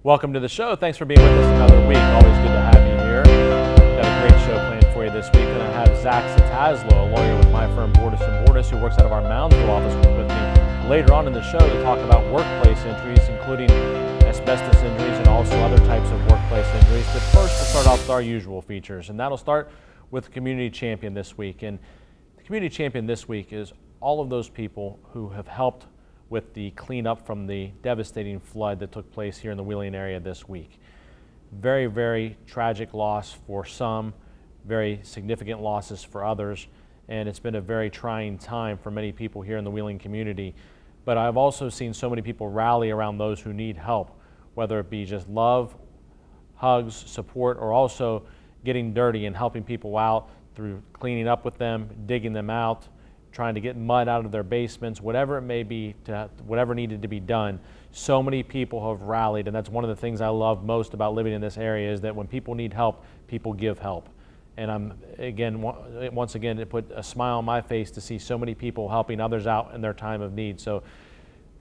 Welcome to the show. Thanks for being with us another week. Always good to have you here. Got a great show planned for you this week. And I have Zatezalo, a lawyer with my firm Bordas and Bordas, who works out of our Moundsville office with me later on in the show to talk about workplace injuries, including asbestos injuries and also other types of workplace injuries. But first, we'll start off with our usual features, and that'll start with the Community Champion this week. And the Community Champion this week is all of those people who have helped with the cleanup from the devastating flood that took place here in the Wheeling area this week. Very, very tragic loss for some, very significant losses for others, and it's been a very trying time for many people here in the Wheeling community. But I've also seen so many people rally around those who need help, whether it be just love, hugs, support, or also getting dirty and helping people out through cleaning up with them, digging them out, trying to get mud out of their basements, whatever it may be, whatever needed to be done. So many people have rallied, and that's one of the things I love most about living in this area, is that when people need help, people give help. And once again, it put a smile on my face to see so many people helping others out in their time of need. So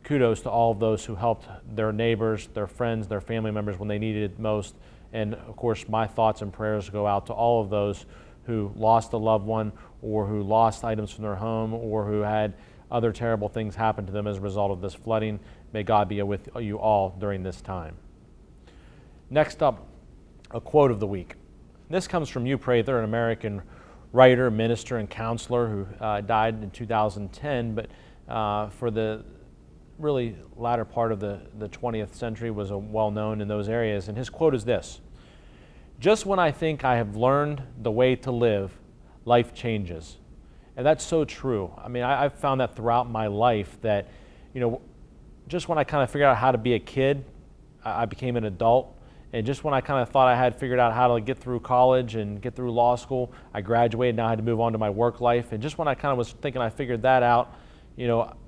kudos to all of those who helped their neighbors, their friends, their family members when they needed it most. And of course, my thoughts and prayers go out to all of those who lost a loved one, or who lost items from their home, or who had other terrible things happen to them as a result of this flooding. May God be with you all during this time. Next up, a quote of the week. This comes from Hugh Prather, an American writer, minister, and counselor who died in 2010, but for the really latter part of the 20th century was well-known in those areas. And his quote is this: "Just when I think I have learned the way to live, life changes." And that's so true. I mean, I've found that throughout my life that, just when I kind of figured out how to be a kid, I became an adult. And just when I kind of thought I had figured out how to get through college and get through law school, I graduated. Now I had to move on to my work life. And just when I kind of was thinking I figured that out,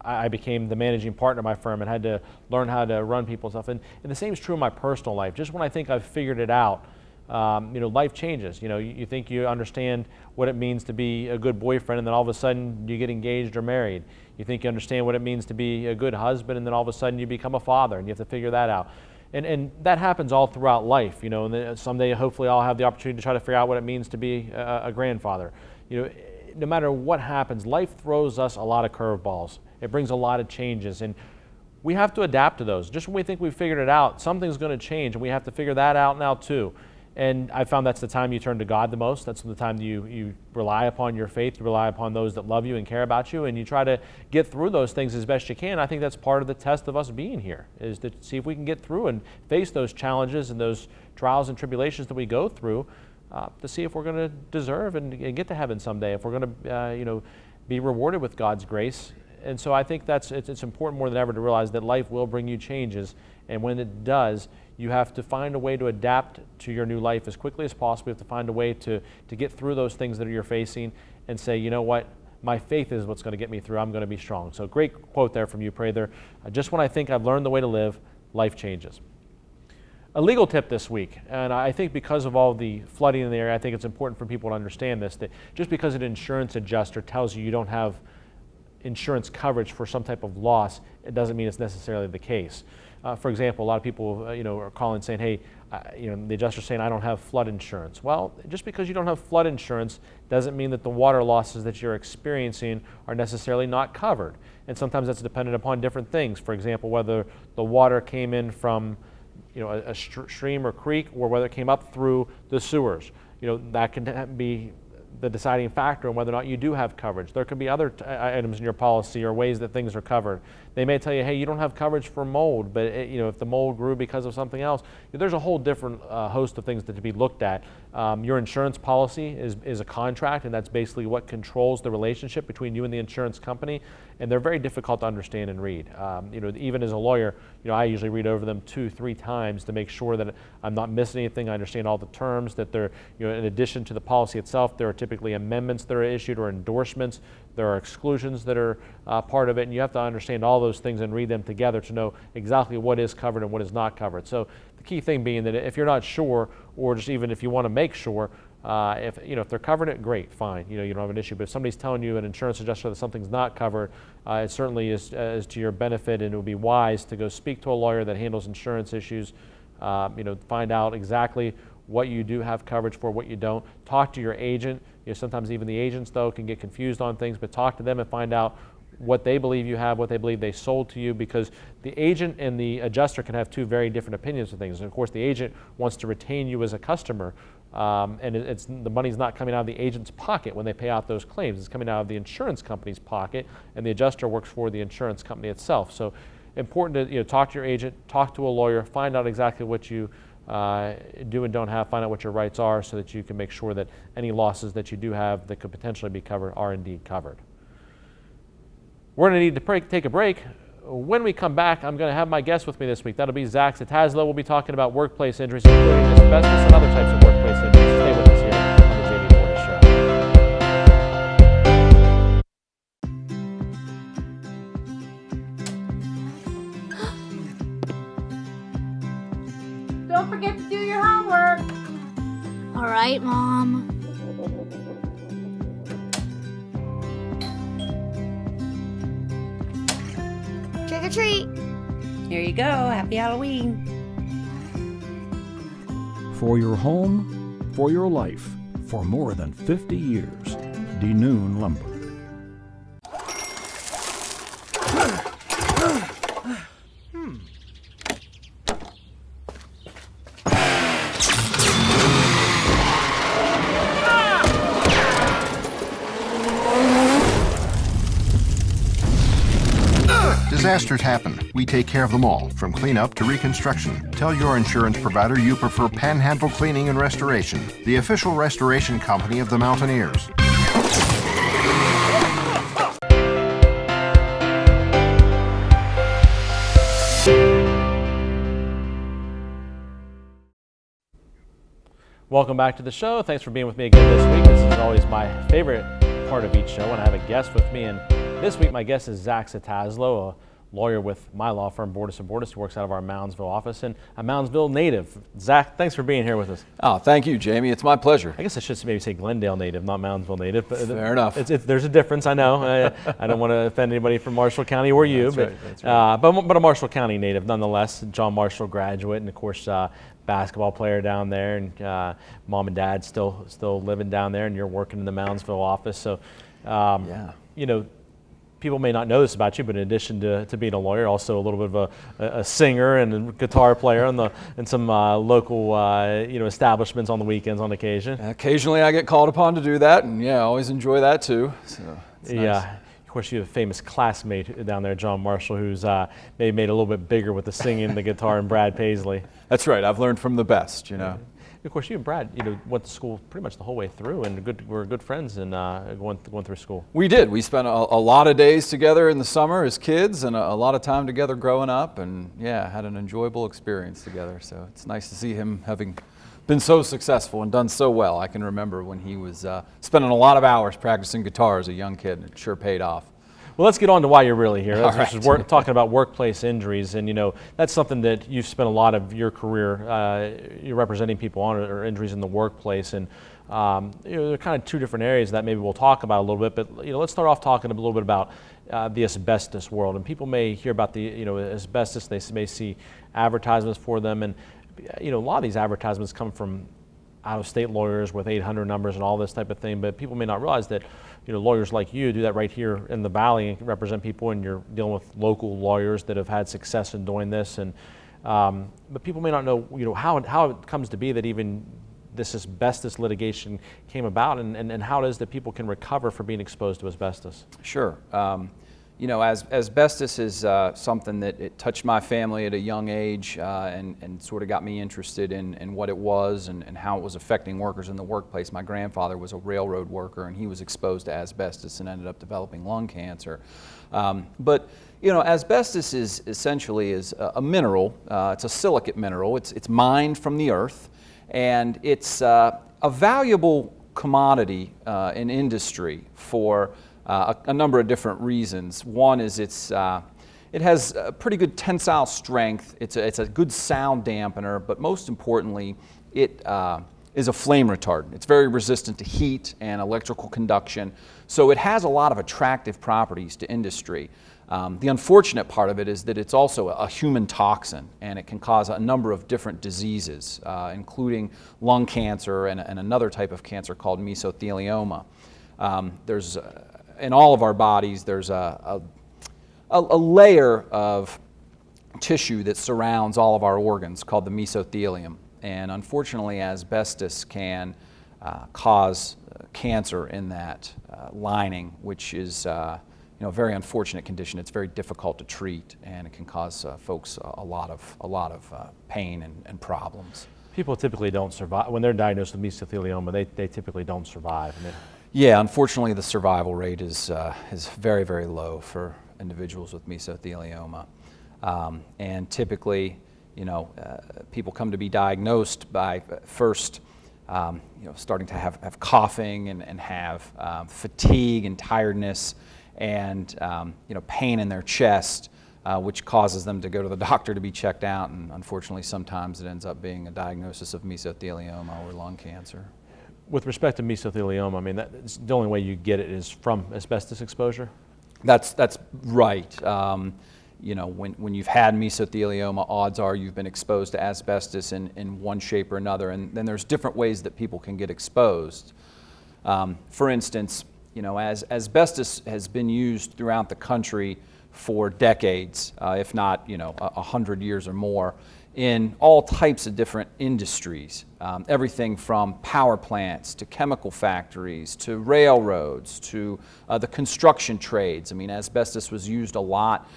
I became the managing partner of my firm and had to learn how to run people and stuff. And the same is true in my personal life. Just when I think I've figured it out, life changes. You think you understand what it means to be a good boyfriend, and then all of a sudden you get engaged or married. You think you understand what it means to be a good husband, and then all of a sudden you become a father, and you have to figure that out. And that happens all throughout life. And then someday hopefully I'll have the opportunity to try to figure out what it means to be a grandfather. No matter what happens, life throws us a lot of curveballs. It brings a lot of changes, and we have to adapt to those. Just when we think we've figured it out, something's going to change, and we have to figure that out now too. And I found that's the time you turn to God the most. That's the time you rely upon your faith, you rely upon those that love you and care about you, and you try to get through those things as best you can. I think that's part of the test of us being here, is to see if we can get through and face those challenges and those trials and tribulations that we go through, to see if we're going to deserve and get to heaven someday, if we're going to be rewarded with God's grace. And so I think it's important more than ever to realize that life will bring you changes, and when it does, you have to find a way to adapt to your new life as quickly as possible. You have to find a way to get through those things that you're facing and say, you know what, my faith is what's going to get me through. I'm going to be strong. So great quote there from you, Prather. Just when I think I've learned the way to live, life changes. A legal tip this week, and I think because of all the flooding in the area, I think it's important for people to understand this, that just because an insurance adjuster tells you don't have insurance coverage for some type of loss, it doesn't mean it's necessarily the case. For example, a lot of people are calling saying, hey, the adjuster's saying I don't have flood insurance. Well, just because you don't have flood insurance doesn't mean that the water losses that you're experiencing are necessarily not covered. And sometimes that's dependent upon different things. For example, whether the water came in from a stream or creek, or whether it came up through the sewers. That can be the deciding factor on whether or not you do have coverage. There could be other items in your policy or ways that things are covered. They may tell you, hey, you don't have coverage for mold, but if the mold grew because of something else, there's a whole different host of things that to be looked at. Your insurance policy is a contract, and that's basically what controls the relationship between you and the insurance company, and they're very difficult to understand and read. Even as a lawyer, I usually read over them 2-3 times to make sure that I'm not missing anything. I understand all the terms, that they're, in addition to the policy itself, there are typically amendments that are issued or endorsements. There are exclusions that are part of it, and you have to understand all those things and read them together to know exactly what is covered and what is not covered. So the key thing being that if you're not sure, or just even if you want to make sure, if they're covering it, great, fine. You don't have an issue. But if somebody's telling you, an insurance adjuster, that something's not covered, it certainly is to your benefit, and it would be wise to go speak to a lawyer that handles insurance issues Find out exactly what you do have coverage for, what you don't. Talk to your agent. Sometimes even the agents, though, can get confused on things, but talk to them and find out what they believe you have, what they believe they sold to you, because the agent and the adjuster can have two very different opinions of things. And of course, the agent wants to retain you as a customer, and the money's not coming out of the agent's pocket when they pay out those claims. It's coming out of the insurance company's pocket, and the adjuster works for the insurance company itself. So important to talk to your agent, talk to a lawyer, find out exactly what you do and don't have, find out what your rights are so that you can make sure that any losses that you do have that could potentially be covered are indeed covered. We're going to need to take a break. When we come back, I'm going to have my guest with me this week. That'll be Zatezalo. We'll be talking about workplace injuries, including asbestos and other types of workplace injuries. Stay with us here on the Jamie Bordas Show. Don't forget to do your homework. All right, Mom. Trick or treat. Here you go. Happy Halloween. For your home, for your life, for more than 50 years. DeNoon Lumber. Disasters happen. We take care of them all, from cleanup to reconstruction. Tell your insurance provider you prefer Panhandle Cleaning and Restoration, the official restoration company of the Mountaineers. Welcome back to the show. Thanks for being with me again this week. This is always my favorite part of each show when I have a guest with me. And this week my guest is Zatezalo, a lawyer with my law firm, Bordas & Bordas, who works out of our Moundsville office, and a Moundsville native. Zach, thanks for being here with us. Oh, thank you, Jamie. It's my pleasure. I guess I should maybe say Glendale native, not Moundsville native. But fair enough. There's a difference, I know. I don't want to offend anybody from Marshall County or you, That's right. But a Marshall County native nonetheless. John Marshall graduate, and of course, basketball player down there, and mom and dad still living down there, and you're working in the Moundsville office. So, people may not know this about you, but in addition to being a lawyer, also a little bit of a singer and a guitar player in some local establishments on the weekends on occasion. Occasionally I get called upon to do that, and I always enjoy that too. So it's nice. Of course, you have a famous classmate down there, John Marshall, who's maybe made a little bit bigger with the singing and the guitar, and Brad Paisley. That's right. I've learned from the best, Of course, you and Brad, went to school pretty much the whole way through, and we're good friends and going through school. We did. We spent a lot of days together in the summer as kids, and a lot of time together growing up, and had an enjoyable experience together. So it's nice to see him having been so successful and done so well. I can remember when he was spending a lot of hours practicing guitar as a young kid, and it sure paid off. Well, let's get on to why you're really here. That's Right. talking about workplace injuries, and that's something that you've spent a lot of your career you're representing people on, or injuries in the workplace, and there are kind of two different areas that maybe we'll talk about a little bit. But let's start off talking a little bit about the asbestos world. And people may hear about the asbestos. They may see advertisements for them, and a lot of these advertisements come from out-of-state lawyers with 800 numbers and all this type of thing. But people may not realize that lawyers like you do that right here in the Valley and represent people, and you're dealing with local lawyers that have had success in doing this. And but people may not know how it comes to be that even this asbestos litigation came about, and how it is that people can recover for being exposed to asbestos. Sure. Asbestos is something that it touched my family at a young age, and sort of got me interested in what it was and how it was affecting workers in the workplace. My grandfather was a railroad worker, and he was exposed to asbestos and ended up developing lung cancer. But asbestos is essentially a mineral. It's a silicate mineral. It's mined from the earth, and it's a valuable commodity in industry for a number of different reasons. One is it has a pretty good tensile strength. It's a good sound dampener, but most importantly, it is a flame retardant. It's very resistant to heat and electrical conduction, so it has a lot of attractive properties to industry. The unfortunate part of it is that it's also a human toxin, and it can cause a number of different diseases, including lung cancer and another type of cancer called mesothelioma. In all of our bodies, there's a layer of tissue that surrounds all of our organs called the mesothelium. And unfortunately, asbestos can cause cancer in that lining, which is a very unfortunate condition. It's very difficult to treat, and it can cause folks a lot of pain and problems. People typically don't survive when they're diagnosed with mesothelioma. They typically don't survive. Yeah, unfortunately, the survival rate is very, very low for individuals with mesothelioma. And typically, people come to be diagnosed by first, starting to have coughing and have fatigue and tiredness and, pain in their chest, which causes them to go to the doctor to be checked out. And unfortunately, sometimes it ends up being a diagnosis of mesothelioma or lung cancer. With respect to mesothelioma, I mean, that's the only way you get it is from asbestos exposure? That's right. When you've had mesothelioma, odds are you've been exposed to asbestos in one shape or another, and then there's different ways that people can get exposed. For instance, as asbestos has been used throughout the country for decades, if not 100 years or more, in all types of different industries, everything from power plants to chemical factories to railroads to the construction trades. I mean, asbestos was used a lot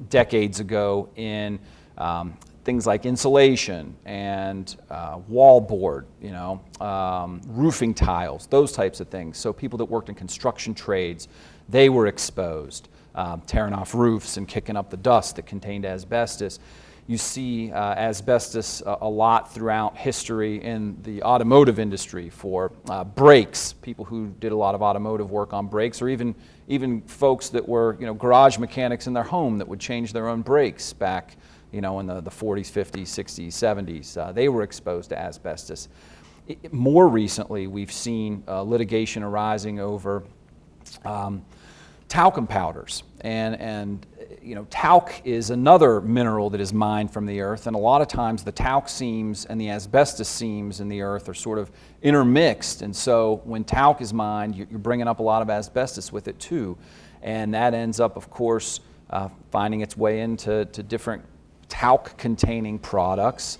decades ago in things like insulation and wallboard, roofing tiles, those types of things. So people that worked in construction trades, they were exposed, tearing off roofs and kicking up the dust that contained asbestos. You see asbestos a lot throughout history in the automotive industry for brakes, people who did a lot of automotive work on brakes, or even folks that were garage mechanics in their home that would change their own brakes back in the 40s, 50s, 60s, 70s. They were exposed to asbestos. More recently, we've seen litigation arising over talcum powders, and talc is another mineral that is mined from the earth, and a lot of times the talc seams and the asbestos seams in the earth are sort of intermixed, and so when talc is mined, you're bringing up a lot of asbestos with it too, and that ends up, of course, finding its way into different talc-containing products,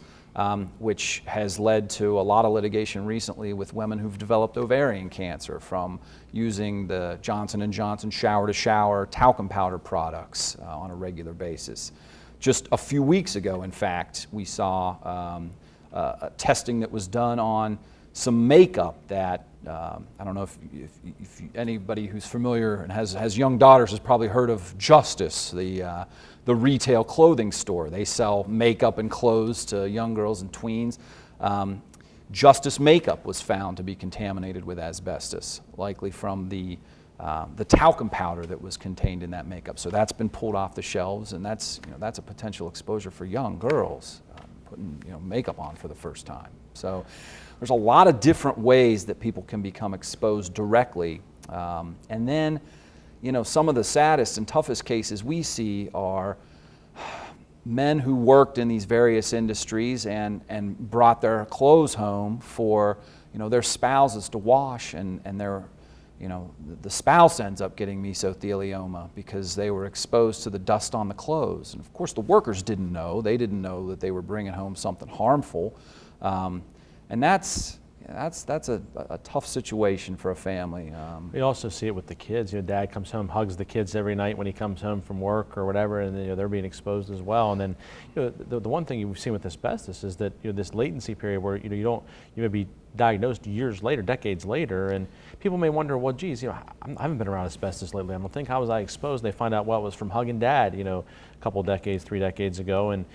which has led to a lot of litigation recently with women who've developed ovarian cancer from using the Johnson & Johnson shower-to-shower talcum powder products on a regular basis. Just a few weeks ago, in fact, we saw a testing that was done on some makeup that, I don't know if anybody who's familiar and has young daughters has probably heard of Justice, the retail clothing store. They sell makeup and clothes to young girls and tweens. Justice makeup was found to be contaminated with asbestos, likely from the talcum powder that was contained in that makeup. So that's been pulled off the shelves, and that's a potential exposure for young girls putting makeup on for the first time. So there's a lot of different ways that people can become exposed directly, and then some of the saddest and toughest cases we see are men who worked in these various industries and brought their clothes home for their spouses to wash, and the spouse ends up getting mesothelioma because they were exposed to the dust on the clothes. And of course the workers didn't know. They didn't know that they were bringing home something harmful, and that's a tough situation for a family. We also see it with the kids. Dad comes home, hugs the kids every night when he comes home from work or whatever, and they're being exposed as well. And then the one thing you've seen with asbestos is that this latency period where you may be diagnosed years later, decades later, and people may wonder, well, geez, I haven't been around asbestos lately. I don't think, how was I exposed? And they find out, well, it was from hugging Dad, a couple decades, 3 decades ago. And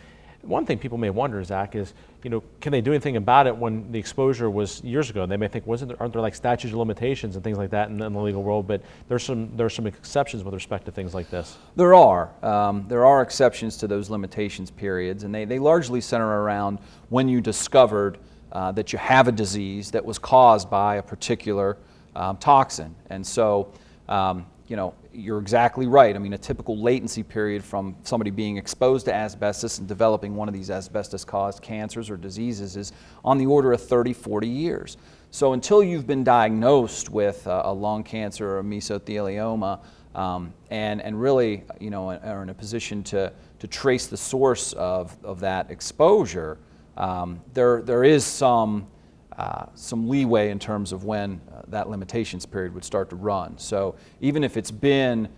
one thing people may wonder, Zach, is, can they do anything about it when the exposure was years ago? And they may think, aren't there like statutes of limitations and things like that in the legal world? But there's some exceptions with respect to things like this. There are exceptions to those limitations periods, and they largely center around when you discovered that you have a disease that was caused by a particular toxin. And so, you're exactly right. I mean, a typical latency period from somebody being exposed to asbestos and developing one of these asbestos-caused cancers or diseases is on the order of 30, 40 years. So until you've been diagnosed with a lung cancer or a mesothelioma, and really, are in a position to trace the source of that exposure, there is some leeway in terms of when that limitations period would start to run. So even if it's been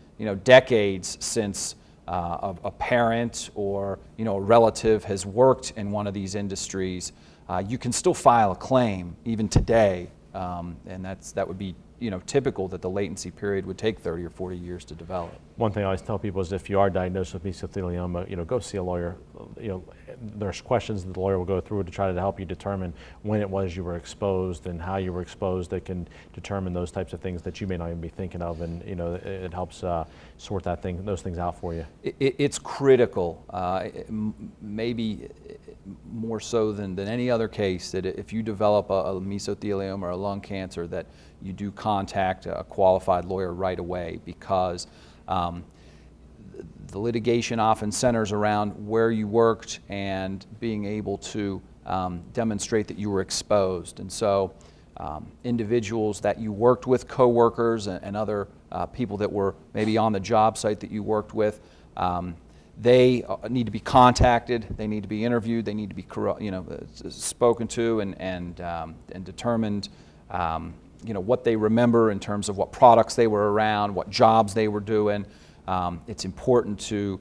decades since a parent or a relative has worked in one of these industries, you can still file a claim even today, and that would be typical that the latency period would take 30 or 40 years to develop. One thing I always tell people is if you are diagnosed with mesothelioma, go see a lawyer. There's questions that the lawyer will go through to try to help you determine when it was you were exposed and how you were exposed. That can determine those types of things that you may not even be thinking of, and it helps sort those things out for you. It's critical, maybe more so than any other case, that if you develop a mesothelioma or a lung cancer, that you do contact a qualified lawyer right away, because the litigation often centers around where you worked and being able to demonstrate that you were exposed. And so individuals that you worked with, coworkers and other people that were maybe on the job site that you worked with, they need to be contacted, they need to be interviewed, they need to be spoken to and determined what they remember in terms of what products they were around, what jobs they were doing. It's important to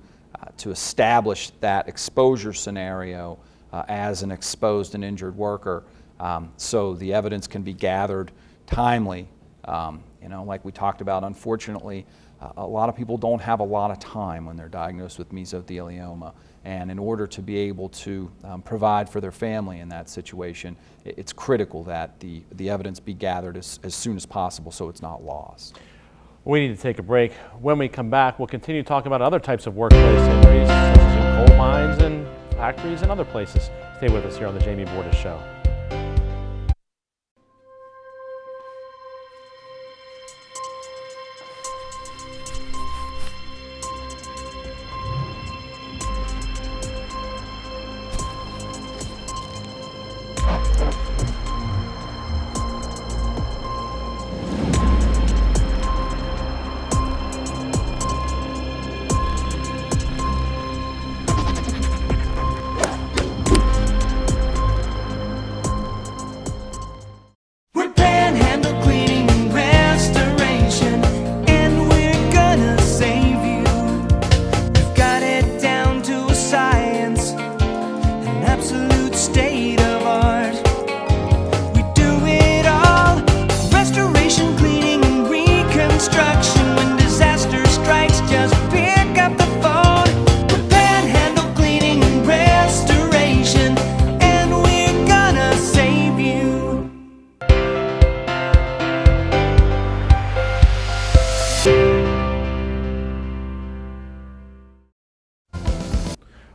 establish that exposure scenario as an exposed and injured worker, so the evidence can be gathered timely. Like we talked about, unfortunately, a lot of people don't have a lot of time when they're diagnosed with mesothelioma, and in order to be able to provide for their family in that situation, it's critical that the evidence be gathered as soon as possible so it's not lost. We need to take a break. When we come back, we'll continue talking about other types of workplace injuries, such as in coal mines and factories and other places. Stay with us here on the Jamie Bordas Show.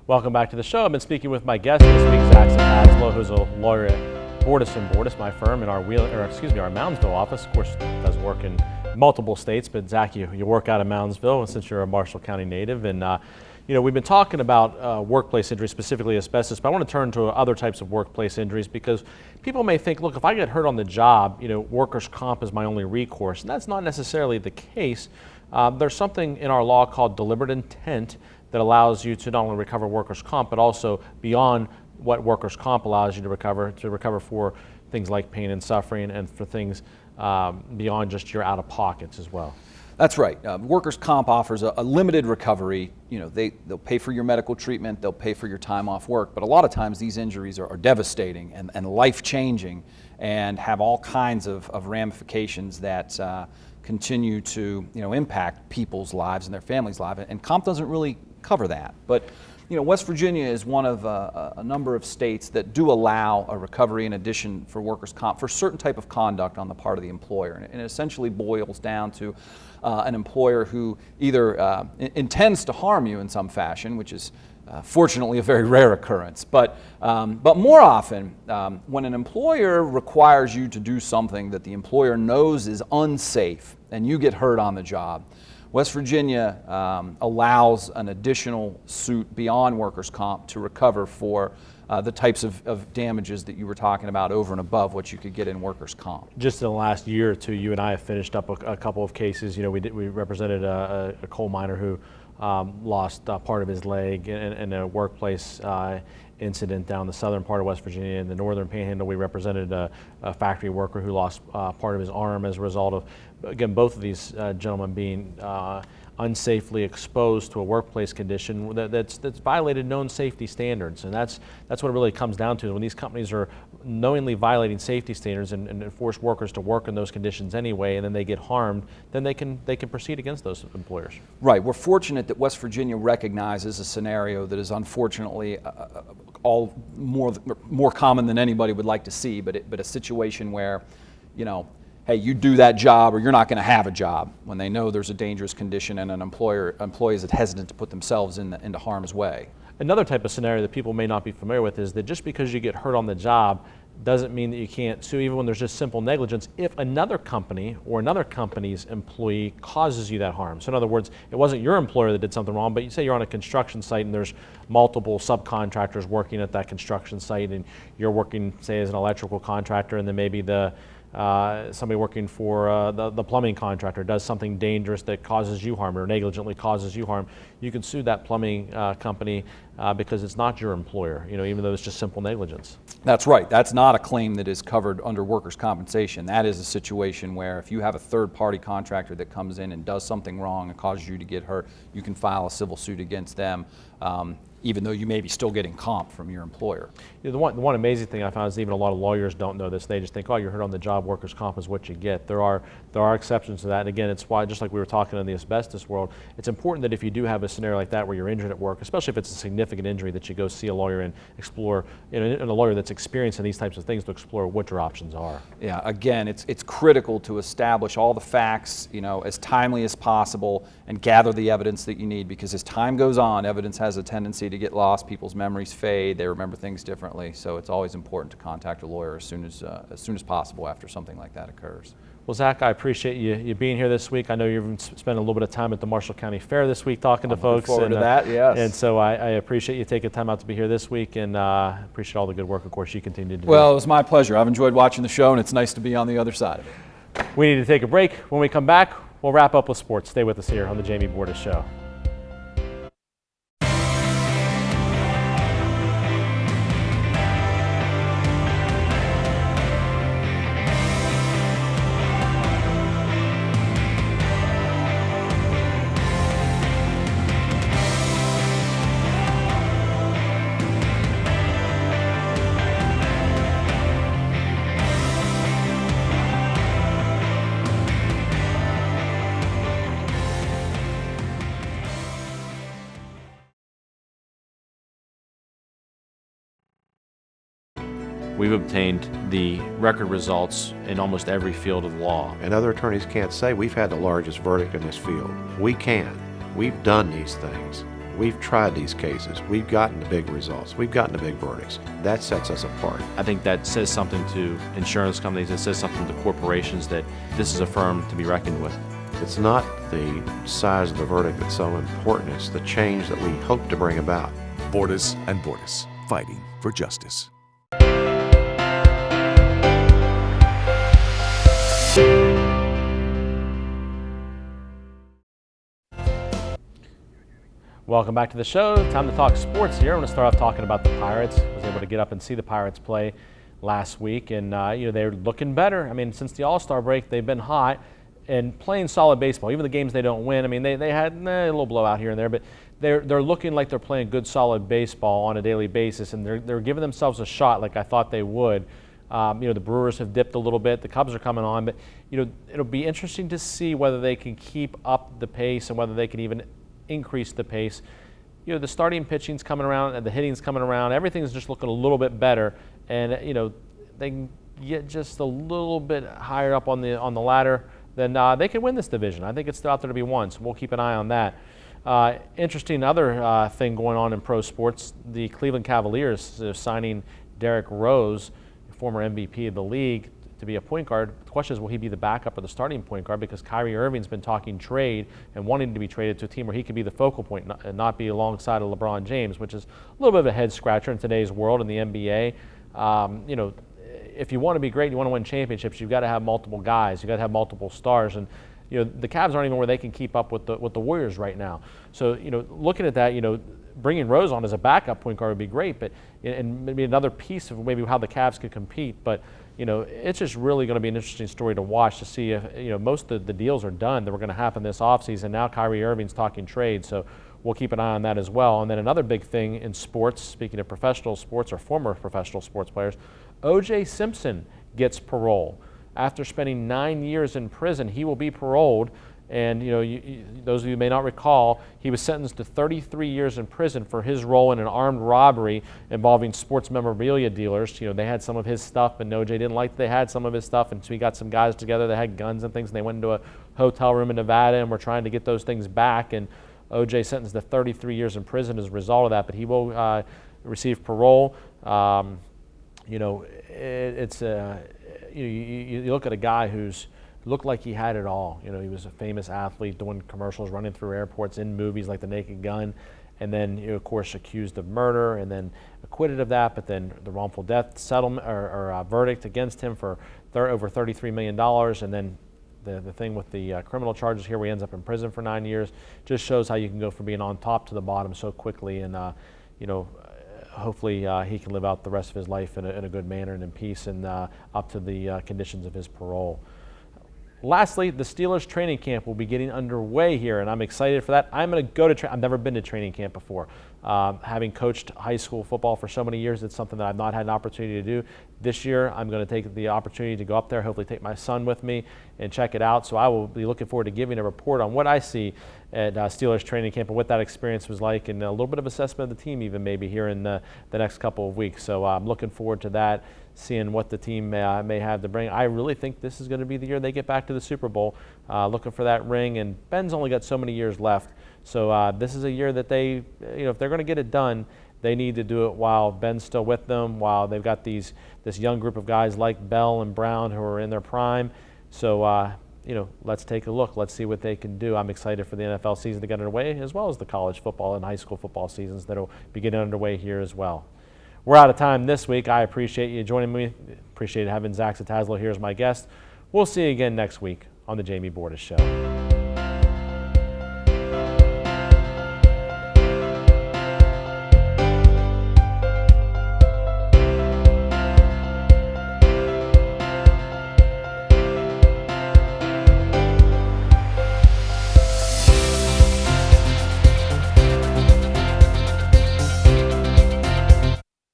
Welcome back to the show. I've been speaking with my guest this week, Zatezalo, who's a lawyer at Bordas & Bordas, my firm, in our Moundsville office. Of course, does work in multiple states, but Zach, you work out of Moundsville since you're a Marshall County native. And we've been talking about workplace injuries, specifically asbestos, but I want to turn to other types of workplace injuries, because people may think, look, if I get hurt on the job, workers' comp is my only recourse. And that's not necessarily the case. There's something in our law called deliberate intent that allows you to not only recover workers' comp, but also beyond what workers' comp allows you to recover for things like pain and suffering, and for things beyond just your out-of-pockets as well. That's right. Workers' comp offers a limited recovery. They'll pay for your medical treatment, they'll pay for your time off work, but a lot of times these injuries are devastating and life-changing, and have all kinds of ramifications that continue to impact people's lives and their families' lives, and comp doesn't really cover that. But West Virginia is one of a number of states that do allow a recovery in addition for workers' comp for certain type of conduct on the part of the employer. And it essentially boils down to an employer who either intends to harm you in some fashion, which is fortunately a very rare occurrence. But more often, when an employer requires you to do something that the employer knows is unsafe and you get hurt on the job, West Virginia allows an additional suit beyond workers' comp to recover for the types of damages that you were talking about over and above what you could get in workers' comp. Just in the last year or two, you and I have finished up a couple of cases. We represented a coal miner who lost part of his leg in a workplace incident down the southern part of West Virginia. In the northern panhandle, we represented a factory worker who lost part of his arm as a result of, again, both of these gentlemen being unsafely exposed to a workplace condition that's violated known safety standards. And that's what it really comes down to. When these companies are knowingly violating safety standards and force workers to work in those conditions anyway, and then they get harmed, then they can proceed against those employers. Right. We're fortunate that West Virginia recognizes a scenario that is unfortunately all more common than anybody would like to see, but a situation where, hey, you do that job or you're not going to have a job, when they know there's a dangerous condition and an employee is hesitant to put themselves into harm's way. Another type of scenario that people may not be familiar with is that just because you get hurt on the job doesn't mean that you can't sue, even when there's just simple negligence, if another company or another company's employee causes you that harm. So in other words, it wasn't your employer that did something wrong, but you say you're on a construction site and there's multiple subcontractors working at that construction site, and you're working, say, as an electrical contractor, and then maybe somebody working for the plumbing contractor does something dangerous that causes you harm or negligently causes you harm. You can sue that plumbing company because it's not your employer, even though it's just simple negligence. That's right. That's not a claim that is covered under workers' compensation. That is a situation where if you have a third-party contractor that comes in and does something wrong and causes you to get hurt, you can file a civil suit against them, even though you may be still getting comp from your employer. The one amazing thing I found is even a lot of lawyers don't know this. They just think, oh, you're hurt on the job, workers' comp is what you get. There are exceptions to that. And again, it's why, just like we were talking in the asbestos world, it's important that if you do have a scenario like that where you're injured at work, especially if it's a significant injury, that you go see a lawyer and explore, and a lawyer that's experienced in these types of things to explore what your options are. Yeah, again, it's critical to establish all the facts, as timely as possible and gather the evidence that you need, because as time goes on, evidence has a tendency to get lost, people's memories fade, they remember things differently, so it's always important to contact a lawyer as soon as possible after something like that occurs. Well, Zach, I appreciate you being here this week. I know you've spent a little bit of time at the Marshall County Fair this week talking to folks. Looking forward to that, yes. And so I appreciate you taking time out to be here this week, and appreciate all the good work, of course, you continue to do. Well, it was my pleasure. I've enjoyed watching the show, and it's nice to be on the other side of it. We need to take a break. When we come back, we'll wrap up with sports. Stay with us here on the Jamie Bordas Show. We've obtained the record results in almost every field of law. And other attorneys can't say we've had the largest verdict in this field. We can. We've done these things. We've tried these cases. We've gotten the big results. We've gotten the big verdicts. That sets us apart. I think that says something to insurance companies. It says something to corporations that this is a firm to be reckoned with. It's not the size of the verdict that's so important. It's the change that we hope to bring about. Bordas and Bordas, fighting for justice. Welcome back to the show. Time to talk sports here. I'm going to start off talking about the Pirates. I was able to get up and see the Pirates play last week, and they're looking better. I mean, since the All-Star break, they've been hot and playing solid baseball. Even the games they don't win. I mean, they had a little blowout here and there, but they're looking like they're playing good, solid baseball on a daily basis, and they're giving themselves a shot like I thought they would. The Brewers have dipped a little bit. The Cubs are coming on, but it'll be interesting to see whether they can keep up the pace and whether they can even increase the pace. The starting pitching's coming around and the hitting's coming around. Everything's just looking a little bit better, and they can get just a little bit higher up on the ladder, then they can win this division. I think it's still out there to be won, so we'll keep an eye on that. Interesting other thing going on in pro sports, the Cleveland Cavaliers signing Derrick Rose, former MVP of the league, to be a point guard. The question is, will he be the backup or the starting point guard? Because Kyrie Irving's been talking trade and wanting to be traded to a team where he could be the focal point and not be alongside of LeBron James, which is a little bit of a head scratcher in today's world in the NBA. If you want to be great, you want to win championships, you've got to have multiple guys, you've got to have multiple stars, and the Cavs aren't even where they can keep up with the Warriors right now. So looking at that, bringing Rose on as a backup point guard would be great, but and maybe another piece of maybe how the Cavs could compete. But it's just really going to be an interesting story to watch to see if most of the deals are done that were going to happen this offseason. Now Kyrie Irving's talking trade, so we'll keep an eye on that as well. And then another big thing in sports, speaking of professional sports or former professional sports players, O.J. Simpson gets parole. After spending 9 years in prison, he will be paroled. And those of you who may not recall, he was sentenced to 33 years in prison for his role in an armed robbery involving sports memorabilia dealers. They had some of his stuff, and O.J. didn't like that they had some of his stuff, and so he got some guys together that had guns and things, and they went into a hotel room in Nevada and were trying to get those things back. And O.J. sentenced to 33 years in prison as a result of that, but he will receive parole. You look at a guy who's looked like he had it all. He was a famous athlete doing commercials, running through airports, in movies like The Naked Gun, and then of course accused of murder and then acquitted of that, but then the wrongful death settlement or verdict against him for over $33 million, and then the thing with the criminal charges here where he ends up in prison for 9 years just shows how you can go from being on top to the bottom so quickly. And hopefully he can live out the rest of his life in a good manner and in peace and up to the conditions of his parole. Lastly, the Steelers training camp will be getting underway here, and I'm excited for that. I'm going to go to I've never been to training camp before. Having coached high school football for so many years, it's something that I've not had an opportunity to do. This year, I'm going to take the opportunity to go up there, hopefully take my son with me and check it out. So I will be looking forward to giving a report on what I see at Steelers training camp and what that experience was like, and a little bit of assessment of the team even maybe here in the next couple of weeks. So I'm looking forward to that, seeing what the team may have to bring. I really think this is going to be the year they get back to the Super Bowl, looking for that ring, and Ben's only got so many years left. So this is a year that they, if they're going to get it done, they need to do it while Ben's still with them, while they've got this young group of guys like Bell and Brown who are in their prime. So, let's take a look. Let's see what they can do. I'm excited for the NFL season to get underway, as well as the college football and high school football seasons that will be getting underway here as well. We're out of time this week. I appreciate you joining me. Appreciate having Zatezalo here as my guest. We'll see you again next week on the Jamie Bordas Show.